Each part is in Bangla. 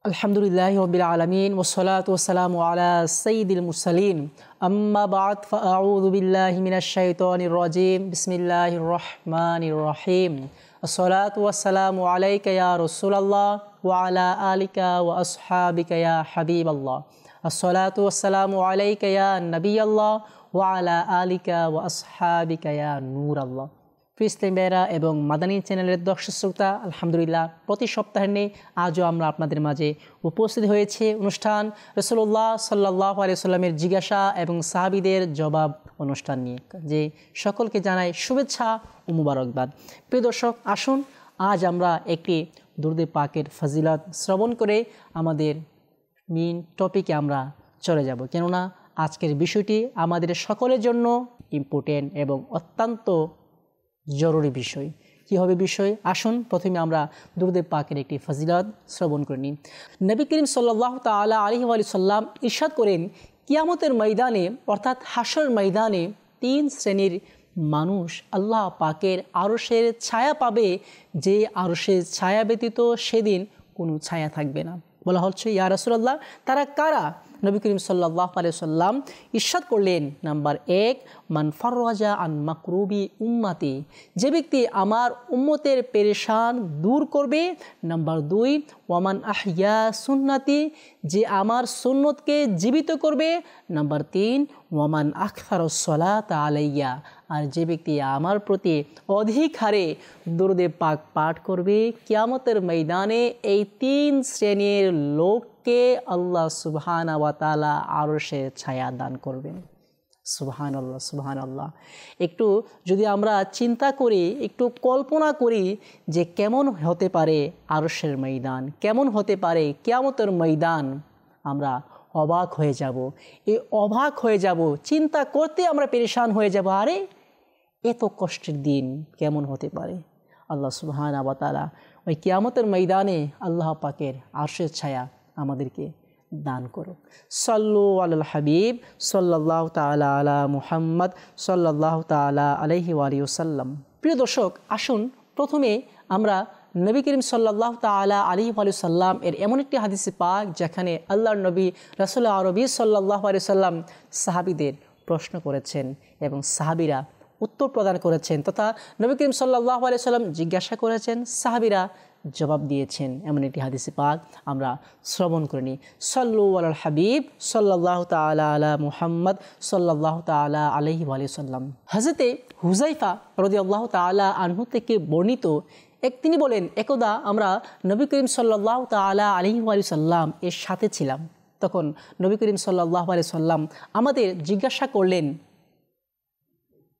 আলহামদুলিল্লাহি রাব্বিল আলামিন ওয়াসসালাতু ওয়াসসালামু আলা সাইয়্যিদিল মুরসালিন আম্মা বা'দ ফাআউযু বিল্লাহি মিনাশ শাইতানির রাজীম বিসমিল্লাহির রহমানির রহিম আসসালাতু ওয়াসসালামু আলাইকা ইয়া রাসূলুল্লাহ ওয়া আলা আলিকা ওয়া আসহাবিকা ইয়া হাবিবাল্লাহ আসসালাতু ওয়াসসালামু আলাইকা ইয়া নবিয়াল্লাহ ওয়া আলা আলিকা ওয়া আসহাবিকা ইয়া নূরাল্লাহ। ইসলাম ভাইরা এবং মাদানী চ্যানেলের দর্শক শ্রোতা, আলহামদুলিল্লাহ প্রতি সপ্তাহে নিয়ে আজও আমরা আপনাদের মাঝে উপস্থিত হয়েছে অনুষ্ঠান রাসূলুল্লাহ সাল্লাল্লাহু আলাইহি ওয়াসাল্লামের জিজ্ঞাসা এবং সাহাবীদের জবাব অনুষ্ঠান নিয়ে, যে সকলকে জানাই শুভেচ্ছা ও মুবারকবাদ। প্রিয় দর্শক, আসুন আজ আমরা একটি দুরূদ পাকের ফজিলত শ্রবণ করে আমাদের মেইন টপিকে আমরা চলে যাব, কেননা আজকের বিষয়টি আমাদের সকলের জন্য ইম্পর্টেন্ট এবং অত্যন্ত জরুরি বিষয়। কী হবে বিষয়? আসুন প্রথমে আমরা দুরূদ পাকের একটি ফজিলত শ্রবণ করে নিই। নবী করিম সাল্লাল্লাহু তাআলা আলাইহি ওয়া সাল্লাম ইরশাদ করেন, কিয়ামতের ময়দানে অর্থাৎ হাশর ময়দানে 3 শ্রেণীর মানুষ আল্লাহ পাকের আরশের ছায়া পাবে, যে আরশের ছায়া ব্যতীত সেদিন কোনো ছায়া থাকবে না। বলা হচ্ছে, ইয়া রাসূলুল্লাহ, তারা কারা? নবী করিম সাল্লাল্লাহু আলাইহি ওয়াসাল্লাম ইরশাদ করলেন, নাম্বার 1, মান ফাররাজা আন মাকরুবি উম্মতি, যে ব্যক্তি আমার উম্মতের পেরেশান দূর করবে। নাম্বার 2, ওয়ামান আহইয়া সুন্নতি, যে আমার সুন্নতকে জীবিত করবে। নাম্বার 3, ওয়ামান আকসারাস সালাত আলাইয়া, আর যে ব্যক্তি আমার প্রতি অধিক হারে দুরূদ পাক পাঠ করবে, কিয়ামতের ময়দানে এই 3 শ্রেণীর লোককে আল্লাহ সুবহানাহু ওয়া তাআলা আরশের ছায়া দান করবেন। সুবহানাল্লাহ, সুবহানাল্লাহ। একটু যদি আমরা চিন্তা করি, একটু কল্পনা করি যে কেমন হতে পারে আরশের ময়দান, কেমন হতে পারে কিয়ামতের ময়দান, আমরা অবাক হয়ে যাব। এই অবাক হয়ে যাব, চিন্তা করতে আমরা পেরেশান হয়ে যাব, আরে এত কষ্টের দিন কেমন হতে পারে। আল্লাহ সুবহানাহু ওয়া তাআলা ওই কিয়ামতের ময়দানে আল্লাহ পাকের আরশের ছায়া আমাদেরকে দান করুক। সাল্লু আলাল হাবিব সাল্লাল্লাহু তাআলা আলা মুহাম্মদ সাল্লাল্লাহু তাআলা আলাইহি ওয়া আলিহি ওয়াসাল্লাম। প্রিয় দর্শক, আসুন প্রথমে আমরা নবী করিম সাল্লাল্লাহু তাআলা আলাইহি ওয়া সাল্লাম এর এমন একটি হাদিসে পাক, যেখানে আল্লাহর নবী রাসূল আরবি সাল্লাল্লাহু আলাইহি সাল্লাম সাহাবীদের প্রশ্ন করেছেন এবং সাহাবীরা উত্তর প্রদান করেছেন, তথা নবী করিম সাল্লাল্লাহু আলাইহি সাল্লাম জিজ্ঞাসা করেছেন, সাহাবীরা জবাব দিয়েছেন। এমন একটি হাদিসে পাক আমরা শ্রবণ করে নিই। সাল্লু আলাল হাবিব সাল্লাল্লাহু তাআলা আলা মুহাম্মদ সাল্লাল্লাহু তাআলা আলাইহি ওয়া সাল্লাম। হযরতে হুযায়ফা রাদিয়াল্লাহু তাআলা আনহু থেকে বর্ণিত, তিনি বলেন, একদা আমরা নবী করিম সাল্লাল্লাহু তাআলা আলাইহি ওয়া সাল্লাম এর সাথে ছিলাম। তখন নবী করিম সাল্লাল্লাহু আলাইহি সাল্লাম আমাদের জিজ্ঞাসা করলেন,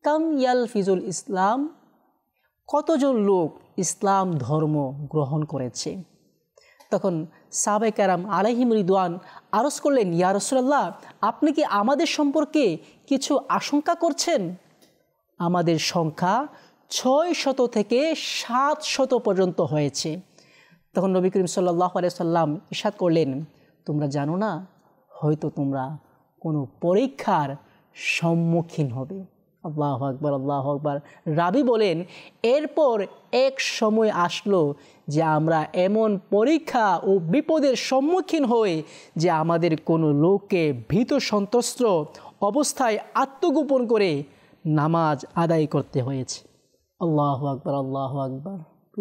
কাম ইয়ালফিজুল ইসলাম, কতজন লোক ইসলাম ধর্ম গ্রহণ করেছে? তখন সাহাবায়ে কেরাম আলাইহিম রিদওয়ান আরজ করলেন, ইয়া রাসূলুল্লাহ, আপনি কি আমাদের সম্পর্কে কিছু আশঙ্কা করছেন? আমাদের সংখ্যা 600 থেকে 700 পর্যন্ত হয়েছে। তখন নবী করিম সাল্লাল্লাহু আলাইহি সাল্লাম ইরশাদ করলেন, তোমরা জানো না, হয়তো তোমরা কোনো পরীক্ষার সম্মুখীন হবে। আল্লাহু আকবার, আল্লাহু আকবার। রাবি বলেন, এরপর এক সময় আসলো যে আমরা এমন পরীক্ষা ও বিপদের সম্মুখীন হই যে আমাদের কোনো লোককে ভীত সন্ত্রস্ত অবস্থায় আত্মগোপন করে নামাজ আদায় করতে হয়েছে। আল্লাহু আকবার, আল্লাহু আকবার।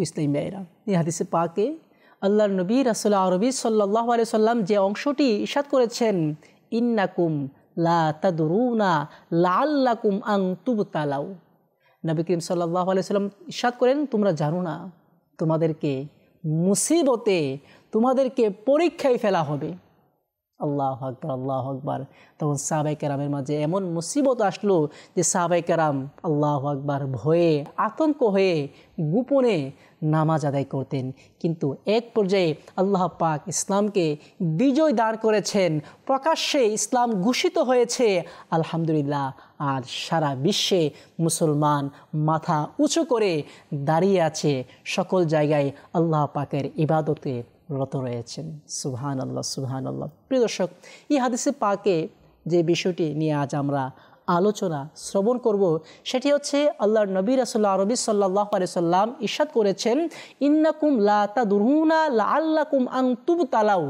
ইসলামী ভাইরা, এই হাদিসে পাকে আল্লাহর নবী রাসূল আরবি সাল্লাল্লাহু আলাইহি সাল্লাম যে অংশটি ইরশাদ করেছেন, ইন্নাকুম লা তাদরুনা লাআল্লাকুম আন তুবতালাউ, নবী করিম সাল্লাল্লাহু আলাইহি সাল্লাম ইরশাদ করেন, তোমরা জানো না, তোমাদেরকে মুসিবতে, তোমাদেরকে পরীক্ষায় ফেলা হবে। আল্লাহু আকবার, আল্লাহু আকবার। তখন সাহাবায়ে কেরামের মাঝে এমন মুসিবত আসলো যে সাহাবায়ে কেরাম আল্লাহু আকবার ভয়ে আতঙ্ক হয়ে গোপনে নামাজ আদায় করতেন। কিন্তু এক পর্যায়ে আল্লাহ পাক ইসলামকে বিজয় দান করেছেন, প্রকাশ্যে ইসলাম ঘোষিত হয়েছে, আলহামদুলিল্লাহ। আর সারা বিশ্বে মুসলমান মাথা উঁচু করে দাঁড়িয়ে আছে, সকল জায়গায় আল্লাহ পাকের ইবাদতে রত রয়েছেন। সুবহানাল্লাহ, সুবহানাল্লাহ। প্রিয় দর্শক, এই হাদিসে পাকে যে বিষয়টি নিয়ে আজ আমরা আলোচনা শ্রবণ করব সেটি হচ্ছে আল্লাহর নবী রাসূলুল্লাহ আরবি সাল্লাল্লাহু আলাইহি সাল্লাম ইরশাদ করেছেন, ইন্নাকুম লা তাদরুনা লাআল্লাকুম আন তুবতালাউ,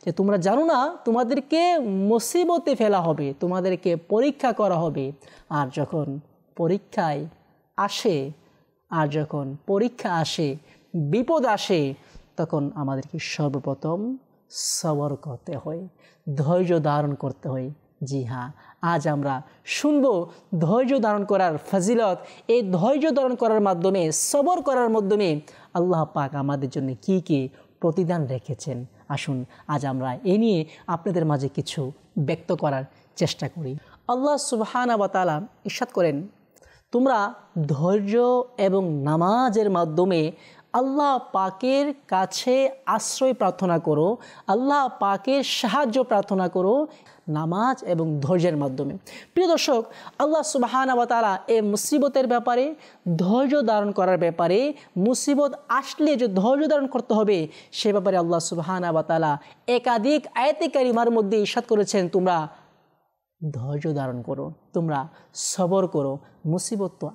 যে তোমরা জানো না তোমাদেরকে মুসিবতে ফেলা হবে, তোমাদেরকে পরীক্ষা করা হবে। আর যখন পরীক্ষা আসে, বিপদ আসে, তখন আমাদেরকে সর্বপ্রথম সবর করতে হয়, ধৈর্য ধারণ করতে হয়। জি হ্যাঁ, আজ আমরা শুনব ধৈর্য ধারণ করার ফজিলত। এই ধৈর্য ধারণ করার মাধ্যমে, সবর করার মাধ্যমে আল্লাহ পাক আমাদের জন্য কি কি প্রতিদান রেখেছেন। আসুন আজ আমরা এ নিয়ে আপনাদের মাঝে কিছু ব্যক্ত করার চেষ্টা করি। আল্লাহ সুবহানাহু ওয়া তাআলা ইরশাদ করেন, তোমরা ধৈর্য এবং নামাজের মাধ্যমে আল্লাহ পাকের কাছে আশ্রয় প্রার্থনা করো, আল্লাহ পাকের সাহায্য প্রার্থনা করো নামাজ এবং ধৈর্যের মাধ্যমে। প্রিয় দর্শক, আল্লাহ সুবহানাহু ওয়া তাআলা এই মুসিবতের ব্যাপারে, ধৈর্য ধারণ করার ব্যাপারে, মুসিবত আসলে যে ধৈর্য ধারণ করতে হবে সে ব্যাপারে আল্লাহ সুবহানাহু ওয়া তাআলা একাধিক আয়াতে কারিমার মধ্যে ইরশাদ করেছেন, তোমরা ধৈর্য ধারণ করো, তোমরা সবর করো। মুসিবত তো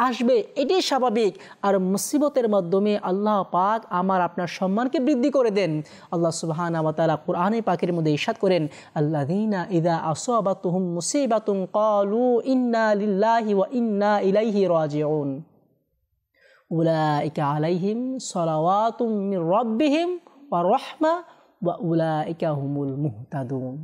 আসবে, এটাই স্বাভাবিক। আর মুসিবতের মাধ্যমে আল্লাহ পাক আমার আপনার সম্মানকে বৃদ্ধি করে দেন। আল্লাহ সুবহানাহু ওয়া তাআলা কুরআনে পাকের মধ্যে ইরশাদ করেন, আল্লাযীনা ইযা আসাবাতুহুম মুসিবাতুন ক্বালু ইন্না লিল্লাহি ওয়া ইন্না ইলাইহি রাজিউন উলাইকা আলাইহিম সালাওয়াতুম মির রাব্বিহিম ওয়া রাহমা ওয়া উলাইকা হুমুল মুহতাদুন।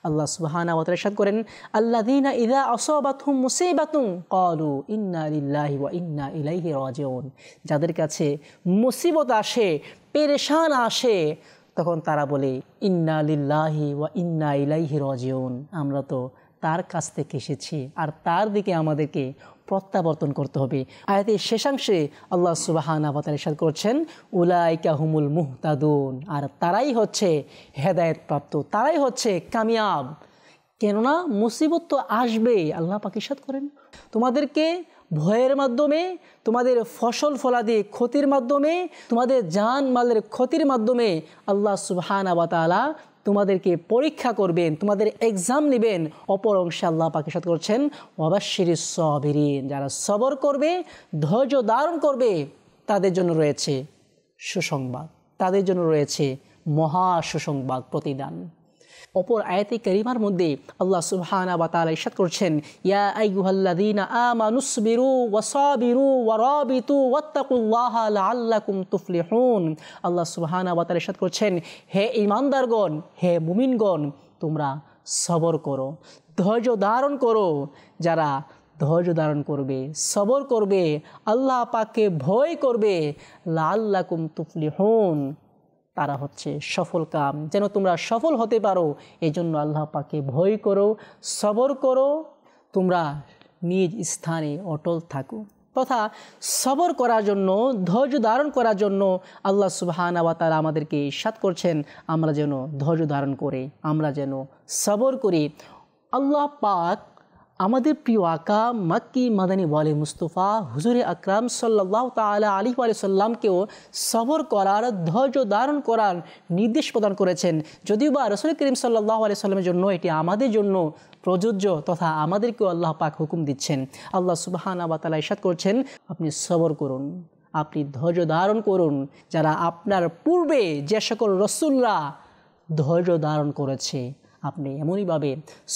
আল্লাহ সুবহানাহু ওয়া তাআলা ইরশাদ করেন, আল্লাযীনা ইযা আসাবাতহুম মুসিবাতুন ক্বালু ইন্না লিল্লাহি ওয়া ইন্না ইলাইহি রাজিউন। যাদের কাছে মুসিবত আসে, পেরেশান আসে, তখন তারা বলে ইন্না লিল্লাহি ওয়া ইন্না ইলাইহি রাজিউন, আমরা তো তার কাছ থেকে এসেছি আর তার দিকে আমাদেরকে প্রত্যাবর্তন করতে হবে। আয়াতের শেষাংশে আল্লাহ সুবহানাহু ওয়া তাআলা ইরশাদ করছেন, উলাইকা হুমুল মুহতাদুন, আর তারাই হচ্ছে হেদায়েতপ্রাপ্ত, তারাই হচ্ছে কামিয়াব। কেননা মুসিবত তো আসবে। আল্লাহ পাক ইরশাদ করেন, তোমাদেরকে ভয়ের মাধ্যমে, তোমাদের ফসল ফলাদি ক্ষতির মাধ্যমে, তোমাদের জান মালের ক্ষতির মাধ্যমে আল্লাহ সুবহানাহু ওয়া তাআলা তোমাদেরকে পরীক্ষা করবেন, তোমাদের এক্সাম নেবেন। অপর অংশে আল্লাহ পাক ইরশাদ করছেন, ওয়াবাশশিরিস সাবিরিন, যারা সবর করবে, ধৈর্য ধারণ করবে, তাদের জন্য রয়েছে সুসংবাদ, তাদের জন্য রয়েছে মহা সুসংবাদ, প্রতিদান। অপর আয়াতে কারিমার মধ্যে আল্লাহ সুবহানাহু ওয়া তাআলা ইরশাদ করছেন, ইয়া আইয়ুহাল্লাযীনা আমানুসবিরু ওয়াসাবিরু ওয়ারাবিতু ওয়াত্তাকুল্লাহা লাআল্লাকুম তুফলিহুন। আল্লাহ সুবহানাহু ওয়া তাআলা ইরশাদ করছেন, হে ঈমানদারগণ, হে মুমিনগণ, তোমরা সবর করো, ধৈর্য ধারণ করো। যারা ধৈর্য ধারণ করবে, সবর করবে, আল্লাহ পাককে ভয় করবে, লাআল্লাকুম তুফলিহুন, তারা হচ্ছে সফল কাম। যেন তোমরা সফল হতে পারো, এই জন্য আল্লাহ পাককে ভয় করো, সবর করো, তোমরা নিজ স্থানে অটল থাকো। তথা সবর করার জন্য, ধৈর্য ধারণ করার জন্য আল্লাহ সুবহানাহু ওয়া তাআলা আমাদেরকে ইরশাদ করছেন, আমরা যেন ধৈর্য ধারণ করে, আমরা যেন সবর করি। আল্লাহ পাক আমাদের প্রিয় আকা মক্কি মাদানী ওয়ালি মুস্তফা হুজুরে আকরাম সাল্লাল্লাহু তাআলা আলাইহি ওয়া সাল্লামকেও সবর করার, ধৈর্য ধারণ করার নির্দেশ প্রদান করেছেন। যদিও বা রাসূল করিম সাল্লাল্লাহু আলাইহি সাল্লামের জন্য এটি আমাদের জন্য প্রযোজ্য, তথা আমাদেরকেও আল্লাহ পাক হুকুম দিচ্ছেন। আল্লাহ সুবহানাহু ওয়া তাআলা ইরশাদ করছেন, আপনি সবর করুন, আপনি ধৈর্য ধারণ করুন। যারা আপনার পূর্বে যে সকল রাসূলরা ধৈর্য ধারণ করেছে, আপনি এমনইভাবে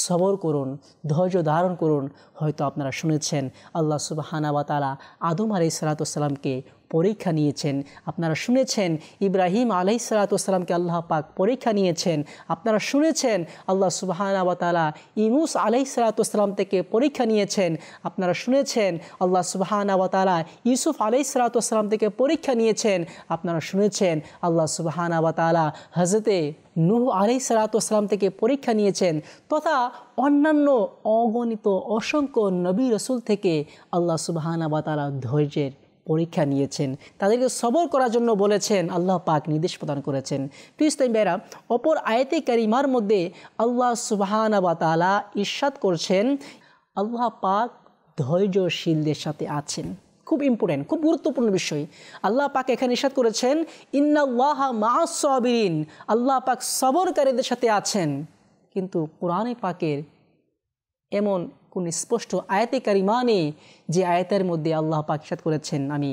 সবর করুন, ধৈর্য ধারণ করুন। হয়তো আপনারা শুনেছেন আল্লাহ সুবহানাহু ওয়া তাআলা আদম আলাইহিস সালাতু ওয়াস সালামকে পরীক্ষা নিয়েছেন। আপনারা শুনেছেন ইব্রাহিম আলাইহিস সালাতু ওয়াস সালামকে আল্লাহ পাক পরীক্ষা নিয়েছেন। আপনারা শুনেছেন আল্লাহ সুবহানাহু ওয়া তাআলা ইউনূস আলাইহিস সালাতু ওয়াস সালাম থেকে পরীক্ষা নিয়েছেন। আপনারা শুনেছেন আল্লাহ সুবহানাহু ওয়া তাআলা ইউসুফ আলাইহিস সালাতু ওয়াস সালাম থেকে পরীক্ষা নিয়েছেন। আপনারা শুনেছেন আল্লাহ সুবহানাহু ওয়া তাআলা হযরতে নূহ আলাইহিস সালাতু ওয়াস সালাম থেকে পরীক্ষা নিয়েছেন। তথা অন্যান্য অগণিত অসংখ্য নবী রাসূল থেকে আল্লাহ সুবহানাহু ওয়া তাআলা ধৈর্যের পরীক্ষা নিয়েছেন, তাদেরকে সবর করার জন্য বলেছেন, আল্লাহ পাক নির্দেশ প্রদান করেছেন। প্রিয় ইসলামী ভাইরা, অপর আয়াতে কারিমার মধ্যে আল্লাহ সুবহানাহু ওয়া তাআলা ইরশাদ করছেন, আল্লাহ পাক ধৈর্যশীলদের সাথে আছেন। খুব ইম্পর্টেন্ট, খুব গুরুত্বপূর্ণ বিষয়। আল্লাহ পাক এখানে ইরশাদ করেছেন, ইন্নাল্লাহা মাআস সাবিরিন, আল্লাহ পাক সবরকারীদের সাথে আছেন। কিন্তু কোরআনে পাকের এমন কোন স্পষ্ট আয়াতে কারিমা নেই যে আয়াতের মধ্যে আল্লাহ পাক ইরশাদ করেছেন আমি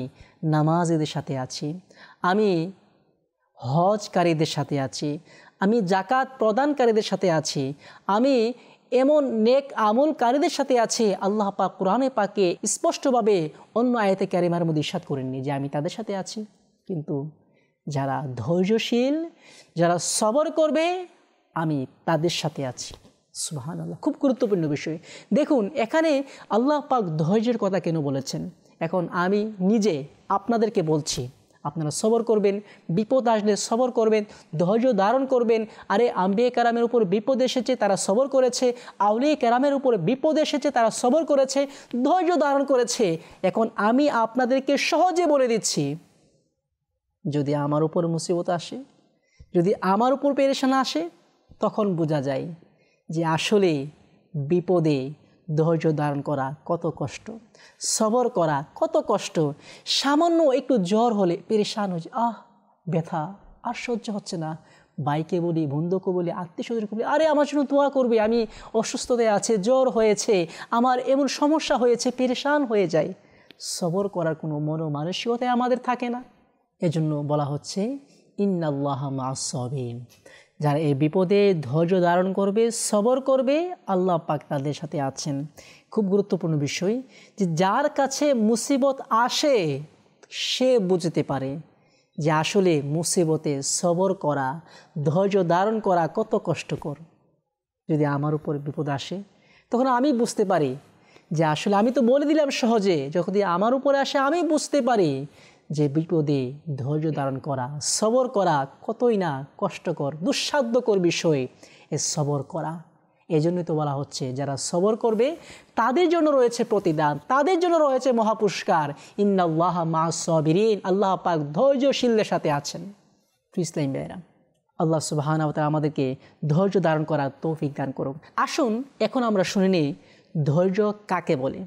নামাজীদের সাথে আছি, আমি হজকারীদের সাথে আছি, আমি জাকাত প্রদানকারীদের সাথে আছি, আমি এমন নেক আমলকারীদের সাথে আছি। আল্লাহ পাক কোরআনে পাকে স্পষ্টভাবে অন্য আয়াতে কারিমার মধ্যে ইরশাদ করেননি যে আমি তাদের সাথে আছি। কিন্তু যারা ধৈর্যশীল, যারা সবর করবে, আমি তাদের সাথে আছি। সুবহানাল্লাহ, খুব গুরুত্বপূর্ণ বিষয়। দেখুন এখানে আল্লাহ পাক ধৈর্যের কথা কেন বলেছেন। এখন আমি নিজে আপনাদেরকে বলছি, আপনারা সবর করবেন, বিপদ আসলে সবর করবেন, ধৈর্য ধারণ করবেন। আরে আম্বিয়া কেরামের উপর বিপদ এসেছে, তারা সবর করেছে। আউলিয়া কেরামের উপর বিপদ এসেছে, তারা সবর করেছে, ধৈর্য ধারণ করেছে। এখন আমি আপনাদেরকে সহজে বলে দিচ্ছি, যদি আমার উপর মুসিবত আসে, যদি আমার উপর পেরেশানি আসে, তখন বোঝা যায় যে আসলে বিপদে ধৈর্য ধারণ করা কত কষ্ট, সবর করা কত কষ্ট। সামান্য একটু জ্বর হলে পেরেশান হয়ে যায়, ব্যথা আর সহ্য হচ্ছে না। ভাইকে বলি, বন্ধুকে বলি, আত্মীয়স্বজনকে বলি, আরে আমার জন্য দোয়া করবে, আমি অসুস্থতায় আছে, জ্বর হয়েছে, আমার এমন সমস্যা হয়েছে, পেরেশান হয়ে যায়। সবর করার কোনো মানসিকতাই আমাদের থাকে না। এজন্য বলা হচ্ছে ইন্নাল্লাহা মা'আস সাবিরিন, যারা এই বিপদে ধৈর্য ধারণ করবে, সবর করবে, আল্লাহ পাক তাদের সাথে আছেন। খুব গুরুত্বপূর্ণ বিষয় যে যার কাছে মুসিবত আসে সে বুঝতে পারে যে আসলে মুসিবতে সবর করা, ধৈর্য ধারণ করা কত কষ্টকর। যদি আমার উপর বিপদ আসে তখন আমি বুঝতে পারি যে আসলে আমি তো বলে দিলাম সহজে, যখন আমার উপরে আসে আমি বুঝতে পারি যে বিপদে ধৈর্য ধারণ করা, সবর করা কতই না কষ্টকর, দুঃসাধ্যকর বিষয় এ সবর করা। এজন্যই তো বলা হচ্ছে যারা সবর করবে তাদের জন্য রয়েছে প্রতিদান, তাদের জন্য রয়েছে মহাপুরস্কার। ইন্নাল্লাহা মা'আস সাবিরিন, আল্লাহ পাক ধৈর্যশীলদের সাথে আছেন। ইসলাম ভাইরা, আল্লাহ সুবহানাহু ওয়া তাআলা আমাদেরকে ধৈর্য ধারণ করার তৌফিক দান করুন। আসুন এখন আমরা শুনে নিই ধৈর্য কাকে বলে,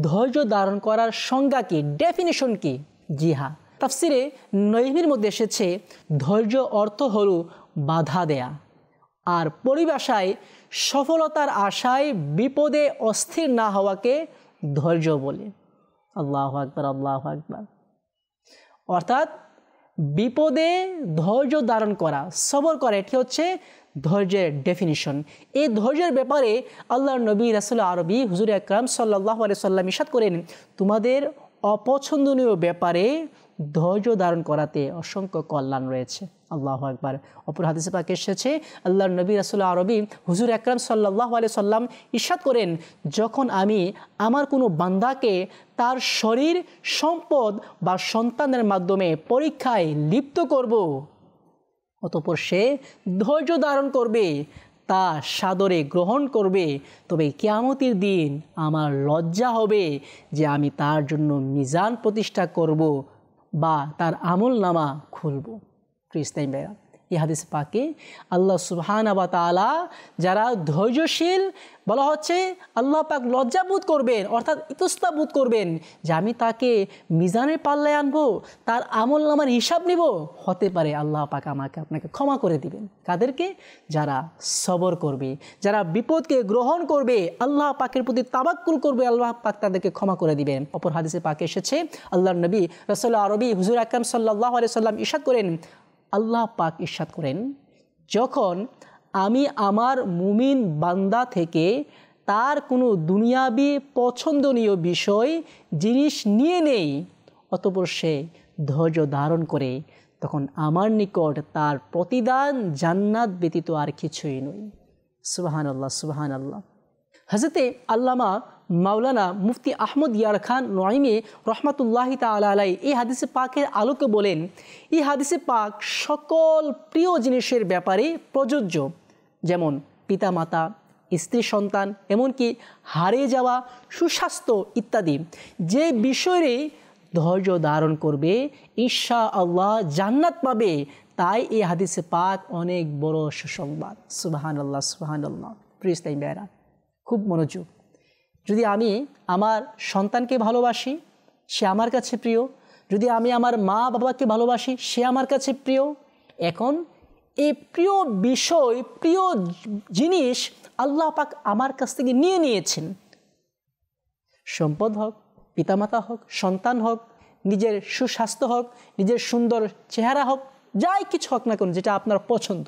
ধৈর্য ধারণ করার সংজ্ঞা কি, ডেফিনিশন কি। জি হ্যাঁ, তাফসিরে নবীর মধ্যে এসেছে ধৈর্য অর্থ হলো বাধা দেয়া, আর পরিভাষায় সফলতার আশায় বিপদে অস্থির না হওয়াকে ধৈর্য বলে। আল্লাহু আকবার, আল্লাহু আকবার। অর্থাৎ বিপদে ধৈর্য ধারণ করা, সবর করা, এটি হচ্ছে ধৈর্যের ডেফিনিশন। এই ধৈর্যের ব্যাপারে আল্লাহর নবী রাসূল আরবি হুজুর আকরাম সাল্লাল্লাহু আলাইহি সাল্লাম ইরশাদ করেন, তোমাদের অপছন্দনীয় ব্যাপারে ধৈর্য ধারণ করাতে অসংখ্য কল্যাণ রয়েছে। আল্লাহু আকবার। অপর হাদিসে পাকে এসেছে আল্লাহর নবী রাসূল আরবি হুজুর আকরাম সাল্লাল্লাহু আলাইহি সাল্লাম ইরশাদ করেন, যখন আমি আমার কোনো বান্দাকে তার শরীর, সম্পদ বা সন্তানের মাধ্যমে পরীক্ষায় লিপ্ত করব, অতঃপর সে ধৈর্য ধারণ করবে, তা সাদরে গ্রহণ করবে, তবে কিয়ামতের দিন আমার লজ্জা হবে যে আমি তার জন্য মিজান প্রতিষ্ঠা করব বা তার আমলনামা খুলব। ইসলাম ভাইরা, এই হাদিস পাকে আল্লাহ সুবহানাহু ওয়া তাআলা যারা ধৈর্যশীল বলা হচ্ছে আল্লাহ পাক লজ্জা বোধ করবেন, অর্থাৎ ইতস্ততা বোধ করবেন যে আমি তাকে মিজানের পাল্লায় আনবো, তার আমলনামার হিসাব নিব। হতে পারে আল্লাহ পাক আমাকে আপনাকে ক্ষমা করে দিবেন। কাদেরকে? যারা সবর করবে, যারা বিপদকে গ্রহণ করবে, আল্লাহ পাকের প্রতি তাওয়াক্কুল করবে, আল্লাহ পাক তাদেরকে ক্ষমা করে দিবেন। অপর হাদিসে পাকে এসেছে আল্লাহর নবী রাসূল আরবি হুজুর আকরাম সাল্লাল্লাহু আলাইহি সাল্লাম ইরশাদ করেন, আল্লাহ পাক ইরশাদ করেন, যখন আমি আমার মুমিন বান্দা থেকে তার কোনো দুনিয়াবি পছন্দনীয় বিষয়, জিনিস নিয়ে নেই, অতঃপর সে ধৈর্য ধারণ করে, তখন আমার নিকট তার প্রতিদান জান্নাত ব্যতীত আর কিছুই নয়। সুবহানাল্লাহ, সুবহানাল্লাহ। হযরতে আল্লামা মাওলানা মুফতি আহমদ ইয়ার খান নঈমি রহমাতুল্লাহি তাআলা আলাইহি এই হাদিসে পাকের আলোকে বলেন, এই হাদিসে পাক সকল প্রিয় জিনিসের ব্যাপারে প্রযোজ্য, যেমন পিতামাতা, স্ত্রী, সন্তান, এমনকি হারিয়ে যাওয়া সুস্বাস্থ্য ইত্যাদি। যে বিষয়ে ধৈর্য ধারণ করবে ইনশাআল্লাহ জান্নাত পাবে। তাই এই হাদিসে পাক অনেক বড় সুসংবাদ। সুবহানাল্লাহ, সুবহানাল্লাহ। প্রিয় ইসলামী ভাইরা, খুব মনোযোগ। যদি আমি আমার সন্তানকে ভালোবাসি, সে আমার কাছে প্রিয়। যদি আমি আমার মা বাবাকে ভালোবাসি, সে আমার কাছে প্রিয়। এখন এই প্রিয় বিষয়, প্রিয় জিনিস আল্লাহ পাক আমার কাছ থেকে নিয়ে নিয়েছেন। সম্পদ হোক, পিতামাতা হোক, সন্তান হোক, নিজের সুস্বাস্থ্য হোক, নিজের সুন্দর চেহারা হোক, যাই কিছু হোক না কেন যেটা আপনার পছন্দ,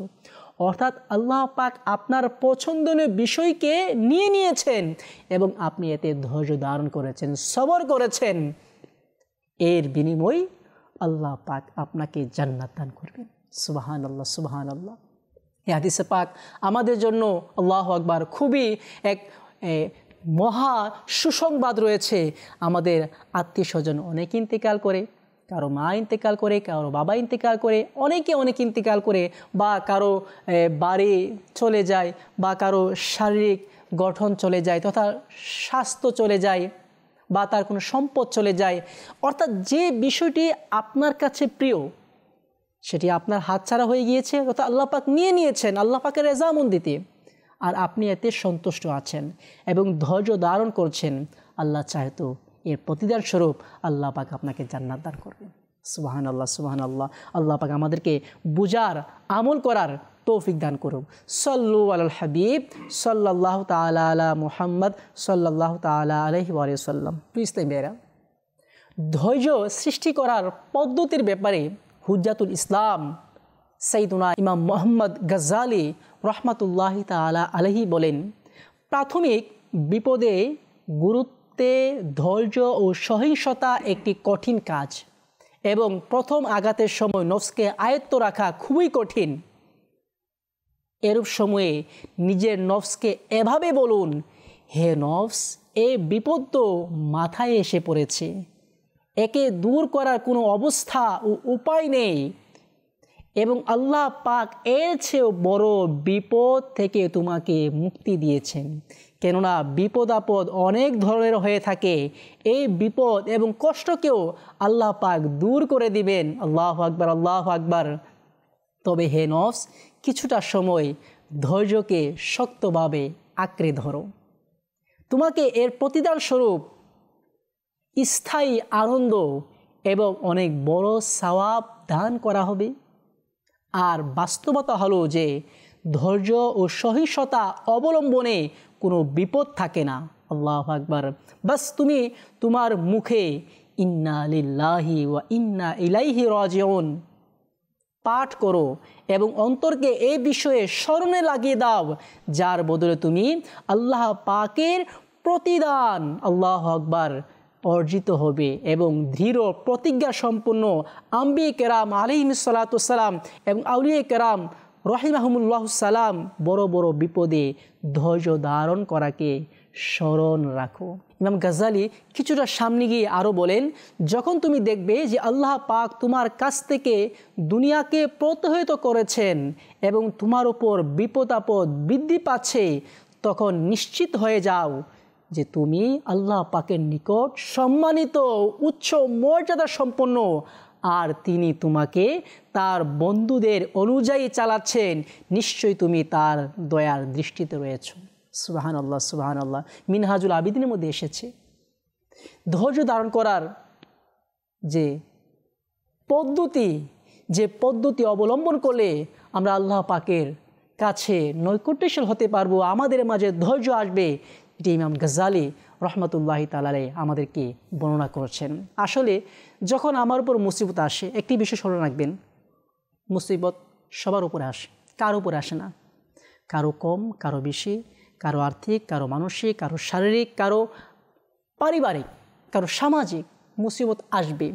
অর্থাৎ আল্লাহ পাক আপনার পছন্দনীয় বিষয়কে নিয়ে নিয়েছেন এবং আপনি এতে ধৈর্য ধারণ করেছেন, সবর করেছেন। এর বিনিময় আল্লাহ পাক আপনাকে জান্নাত দান করবেন। সুবহানাল্লাহ, সুবহানাল্লাহ। এই হাদিসে পাক আমাদের জন্য আল্লাহু আকবার খুবই এক মহা সুসংবাদ রয়েছে। আমাদের আত্মীয় স্বজন অনেক ইন্তেকাল করে, কারো মা ইন্তেকাল করে, কারো বাবা ইন্তেকাল করে, অনেকে অনেক ইন্তেকাল করে, বা কারো বাড়ি চলে যায়, বা কারো শারীরিক গঠন চলে যায় তথা স্বাস্থ্য চলে যায়, বা তার কোনো সম্পদ চলে যায়। অর্থাৎ যে বিষয়টি আপনার কাছে প্রিয় সেটি আপনার হাতছাড়া হয়ে গিয়েছে, অর্থাৎ আল্লাহ পাক নিয়ে নিয়েছেন আল্লাহ পাকের রেজামন্দিতে, আর আপনি এতে সন্তুষ্ট আছেন এবং ধৈর্য ধারণ করছেন। আল্লাহ চাইতো এর প্রতিদান স্বরূপ আল্লাহ পাক আপনাকে জান্নাত দান করবেন। সুবহানাল্লাহ, সুবহানাল্লাহ। আল্লাহ পাক আমাদেরকে বুঝার, আমল করার তৌফিক দান করুন। সাল্লু আলাল হাবিব সাল্লাল্লাহু তাআলা আলা মুহাম্মদ সাল্লাল্লাহু তাআলা আলাইহি ওয়া সাল্লাম। প্লিজ মেয়েরা, ধৈর্য সৃষ্টি করার পদ্ধতির ব্যাপারে হুজ্জাতুল ইসলাম সাইয়্যিদুনা ইমাম মুহাম্মদ গাজ্জালী রাহমাতুল্লাহি তাআলা আলাইহি বলেন, প্রাথমিক বিপদে গুরুত্বে ধৈর্য ও সহিংসতা একটি কঠিন কাজ এবং প্রথম আঘাতের সময় নফসকে আয়ত্ত রাখা খুবই কঠিন। এরূপ সময়ে নিজের নফসকে এভাবে বলুন, হে নফস, এ বিপদ তো মাথায় এসে পড়েছে, একে দূর করার কোনো অবস্থা ও উপায় নেই এবং আল্লাহ পাক এর চেয়েও বড় বিপদ থেকে তোমাকে মুক্তি দিয়েছেন। কেননা বিপদ আপদ অনেক ধরনের হয়ে থাকে, এই বিপদ এবং কষ্টকেও আল্লাহ পাক দূর করে দিবেন। আল্লাহু আকবার, আল্লাহু আকবার। তবে হে নফস, কিছুটা সময় ধৈর্যকে শক্তভাবে আঁকড়ে ধরো, তোমাকে এর প্রতিদান স্বরূপ স্থায়ী আনন্দ এবং অনেক বড় সওয়াব দান করা হবে। আর বাস্তবতা হলো যে ধৈর্য ও সহিংসতা অবলম্বনে কোনো বিপদ থাকে না। আল্লাহু আকবার। বাস তুমি তোমার মুখে ইন্না লিল্লাহি ওয়া ইন্না ইলাইহি রাজিউন পাঠ করো এবং অন্তরকে এই বিষয়ে স্মরণে লাগিয়ে দাও, যার বদলে তুমি আল্লাহ পাকের প্রতিদান আল্লাহু আকবার অর্জিত হবে এবং দৃঢ় প্রতিজ্ঞা সম্পন্ন আম্বিয়া কেরাম আলাইহিস সালাতু ওয়াস সালাম এবং আউলিয়া কেরাম রহিমাহুমুল্লাহ সালাম বড় বড় বিপদে ধৈর্য ধারণ করাকে স্মরণ রাখো। ইমাম গাজ্জালী কিছুটা সামনে গিয়ে আরও বলেন, যখন তুমি দেখবে যে আল্লাহ পাক তোমার কাছ থেকে দুনিয়াকে প্রত্যহিত করেছেন এবং তোমার উপর বিপদ আপদ বৃদ্ধি পাচ্ছে, তখন নিশ্চিত হয়ে যাও যে তুমি আল্লাহ পাকের নিকট সম্মানিত, উচ্চ মর্যাদা সম্পন্ন, আর তিনি তোমাকে তার বন্ধুদের অনুযায়ী চালাচ্ছেন। নিশ্চয়ই তুমি তার দয়ার দৃষ্টিতে রয়েছ। সুবহানাল্লাহ, সুবহানাল্লাহ। মিনহাজুল আবিদিনের মধ্যে এসেছে ধৈর্য ধারণ করার যে পদ্ধতি অবলম্বন করলে আমরা আল্লাহ পাকের কাছে নৈকট্যশীল হতে পারবো, আমাদের মাঝে ধৈর্য আসবে, এটি ইমাম গাজ্জালী রহমতুল্লাহি তাআলা আমাদেরকে বর্ণনা করছেন। আসলে যখন আমার উপর মুসিবত আসে, একটি বিষয় স্মরণ রাখবেন, মুসিবত সবার উপরে আসে, কারো উপরে আসে না। কারো কম, কারো বেশি, কারো আর্থিক, কারো মানসিক, কারো শারীরিক, কারো পারিবারিক, কারো সামাজিক মুসিবত আসবে।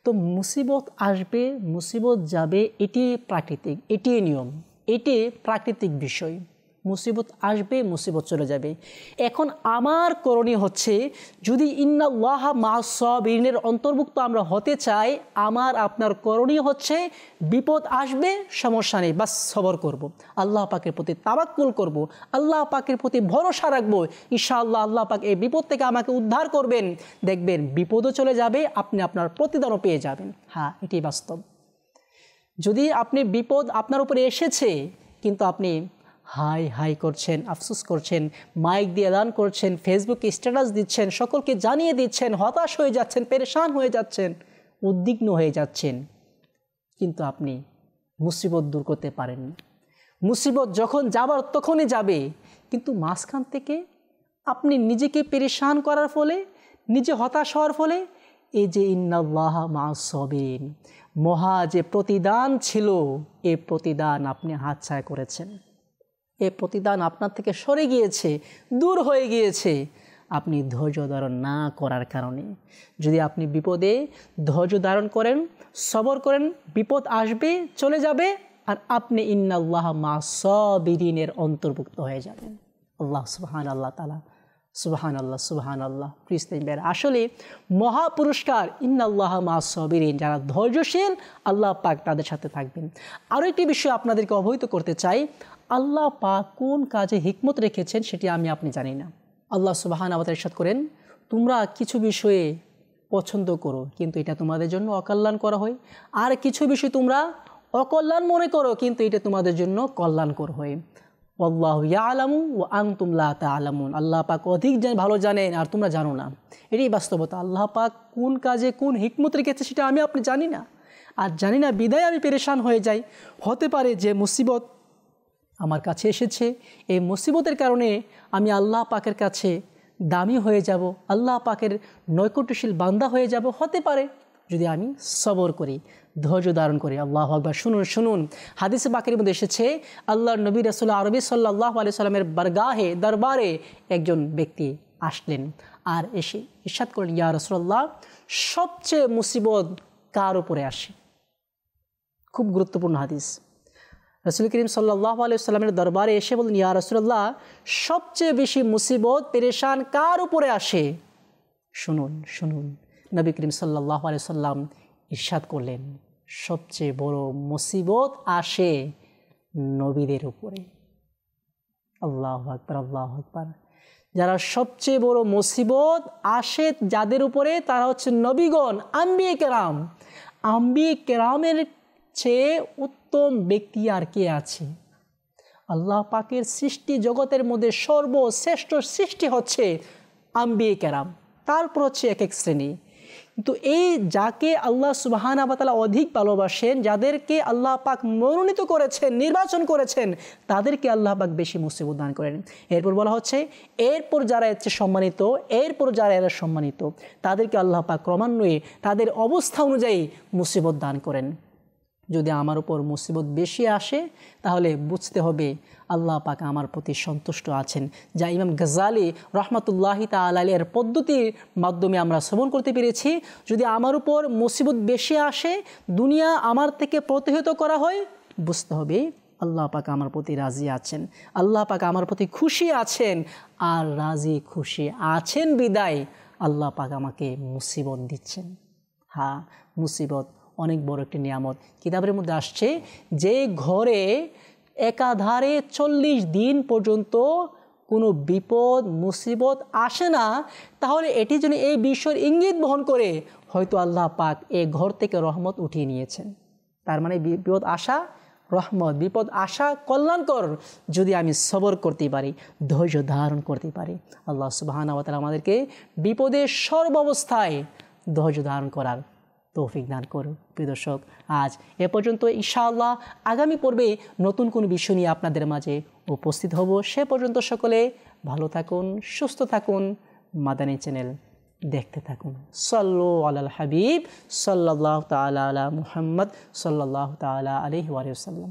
তো মুসিবত আসবে, মুসিবত যাবে, এটি প্রাকৃতিক, এটি নিয়ম, এটি প্রাকৃতিক বিষয়। মুসিবত আসবে, মুসিবত চলে যাবে। এখন আমার করণীয় হচ্ছে, যদি ইন্নাল্লাহা মা'আস সাবিরিনের অন্তর্ভুক্ত আমরা হতে চাই, আমার আপনার করণীয় হচ্ছে বিপদ আসবে, সমস্যা নেই, বাস সবর করব, আল্লাহ পাকের প্রতি তাওয়াক্কুল করব, আল্লাহ পাকের প্রতি ভরসা রাখবো। ইনশাআল্লাহ আল্লাহ পাক এই বিপদ থেকে আমাকে উদ্ধার করবেন। দেখবেন বিপদও চলে যাবে, আপনি আপনার প্রতিদানও পেয়ে যাবেন। হ্যাঁ, এটি বাস্তব। যদি আপনি বিপদ আপনার উপরে এসেছে কিন্তু আপনি হাই হাই করছেন, আফসোস করছেন, মাইক দিয়ে এলান করছেন, ফেসবুকে স্ট্যাটাস দিচ্ছেন, সকলকে জানিয়ে দিচ্ছেন, হতাশ হয়ে যাচ্ছেন, পেরেশান হয়ে যাচ্ছেন, উদ্বিগ্ন হয়ে যাচ্ছেন, কিন্তু আপনি মুসিবত দূর করতে পারেননি। মুসিবত যখন যাবার তখনই যাবে, কিন্তু মাঝখান থেকে আপনি নিজেকে পেরেশান করার ফলে, নিজে হতাশ হওয়ার ফলে এই যে ইন্নাল্লাহা মা'আস সাবিরিন মহা যে প্রতিদান ছিল, এই প্রতিদান আপনি হাতছাড়া করেছেন। এই প্রতিদান আপনার থেকে সরে গিয়েছে, দূর হয়ে গিয়েছে আপনি ধৈর্য ধারণ না করার কারণে। যদি আপনি বিপদে ধৈর্য ধারণ করেন, সবর করেন, বিপদ আসবে, চলে যাবে, আর আপনি ইন্নাল্লাহা মা'আস সাবিরিনের অন্তর্ভুক্ত হয়ে যাবেন। আল্লাহ সুবহানাল্লাহ তাআলা, সুবহানাল্লাহ, সুবহানাল্লাহ। প্রিয় আসলে মহা পুরস্কার ইন্নাল্লাহা মা'আস সাবিরিন, যারা ধৈর্যশীল আল্লাহ পাক তাদের সাথে থাকবেন। আরও একটি বিষয় আপনাদেরকে অবহিত করতে চাই, আল্লাহ পাক কোন কাজে হিকমত রেখেছেন সেটি আপনি জানি না। আল্লাহ সুবহানাহু ওয়া তাআলা ইরশাদ করেন, তোমরা কিছু বিষয়ে পছন্দ করো কিন্তু এটা তোমাদের জন্য অকল্যাণ করা হয়, আর কিছু বিষয় তোমরা অকল্যাণ মনে করো কিন্তু এটা তোমাদের জন্য কল্যাণকর হয়। আল্লাহু ইয়ালামু ওয়া আনতুম লা তা'লামুন, আল্লাহ পাক অধিক ভালো জানেন আর তোমরা জানো না। এটাই বাস্তবতা। আল্লাহ পাক কোন কাজে কোন হিকমত রেখেছে সেটা আপনি জানি না, আর জানি না বিদায় আমি পেরেশান হয়ে যাই। হতে পারে যে মুসিবত আমার কাছে এসেছে, এই মুসিবতের কারণে আমি আল্লাহ পাকের কাছে দামি হয়ে যাব, আল্লাহ পাকের নৈকট্যশীল বান্দা হয়ে যাব। হতে পারে যদি আমি সবর করি, ধৈর্য ধারণ করি। আল্লাহু আকবার। শুনুন শুনুন, হাদিসে পাকের মধ্যে এসেছে, আল্লাহর নবী রাসূল আরবি সাল্লাল্লাহু আলাইহি সাল্লামের বারগাহে, দরবারে একজন ব্যক্তি আসলেন আর এসে ইরশাদ করলেন, ইয়া রাসূলুল্লাহ, সবচেয়ে মুসিবত কার উপরে আসে? খুব গুরুত্বপূর্ণ হাদিস। রাসূল করিম সাল্লাল্লাহু আলাইহি সাল্লামের দরবারে এসে বললেন, ইয়া রাসূলুল্লাহ, সবচেয়ে বেশি মুসিবত পেরেশান কার উপরে আসে? শুনুন শুনুন, নবী করিম সাল্লাল্লাহু আলাইহি সাল্লাম ইরশাদ করলেন, সবচেয়ে বড় মুসিবত আসে নবীদের উপরে। আল্লাহু আকবার, আল্লাহু আকবার। যারা সবচেয়ে বড় মুসিবত আসে যাদের উপরে, তারা হচ্ছে নবীগণ, আম্বিয়ে কেরাম। আম্বিয়ে কেরামের চেয়ে উত্তম ব্যক্তি আর কে আছে? আল্লাহ পাকের সৃষ্টি জগতের মধ্যে সর্বশ্রেষ্ঠ সৃষ্টি হচ্ছে আম্বিয়ে কেরাম, তারপর হচ্ছে এক এক শ্রেণী। কিন্তু এই যাকে আল্লাহ সুবহানাহু ওয়া তাআলা অধিক ভালোবাসেন, যাদেরকে আল্লাহ পাক মনোনীত করেছেন, নির্বাচন করেছেন, তাদেরকে আল্লাহ পাক বেশি মুসিবত দান করেন। এরপর বলা হচ্ছে, এরপর যারা হচ্ছে সম্মানিত, এরপর যারা এরা সম্মানিত, তাদেরকে আল্লাহ পাক ক্রমান্বয়ে তাদের অবস্থা অনুযায়ী মুসিবত দান করেন। যদি আমার উপর মুসিবত বেশি আসে তাহলে বুঝতে হবে আল্লাহ পাক আমার প্রতি সন্তুষ্ট আছেন, যা ইমাম গাজ্জালি রহমাতুল্লাহি তাআলা আলাইহির পদ্ধতির মাধ্যমে আমরা শ্রবণ করতে পেরেছি। যদি আমার উপর মুসিবত বেশি আসে, দুনিয়া আমার থেকে প্রতিহত করা হয়, বুঝতে হবে আল্লাহ পাক আমার প্রতি রাজি আছেন, আল্লাহ পাক আমার প্রতি খুশি আছেন, আর রাজি খুশি আছেন বিদায় আল্লাহ পাক আমাকে মুসিবত দিচ্ছেন। হ্যাঁ, মুসিবত অনেক বড় একটি নিয়ামত। কিতাবের মধ্যে আসছে, যে ঘরে একাধারে 40 দিন পর্যন্ত কোনো বিপদ মুসিবত আসে না, তাহলে এটি যেন এই বিষয়ের ইঙ্গিত বহন করে হয়তো আল্লাহ পাক এই ঘর থেকে রহমত উঠিয়ে নিয়েছেন। তার মানে বিপদ আসা রহমত, বিপদ আসা কল্যাণকর, যদি আমি সবর করতে পারি, ধৈর্য ধারণ করতে পারি। আল্লাহ সুবহানাহু ওয়া তাআলা আমাদেরকে বিপদের সর্বাবস্থায় ধৈর্য ধারণ করার তৌফিক দান করুন। প্রিয় দর্শক, আজ এ পর্যন্ত। ইনশাআল্লাহ আগামী পর্বে নতুন কোন বিষয় নিয়ে আপনাদের মাঝে উপস্থিত হব। সে পর্যন্ত সকলে ভালো থাকুন, সুস্থ থাকুন, মাদানী চ্যানেল দেখতে থাকুন। সাল্লু আলাল হাবিব সাল্লাল্লাহু তাআলা আলা মুহাম্মদ সাল্লাল্লাহু তাআলা আলাইহি ওয়া সাল্লাম।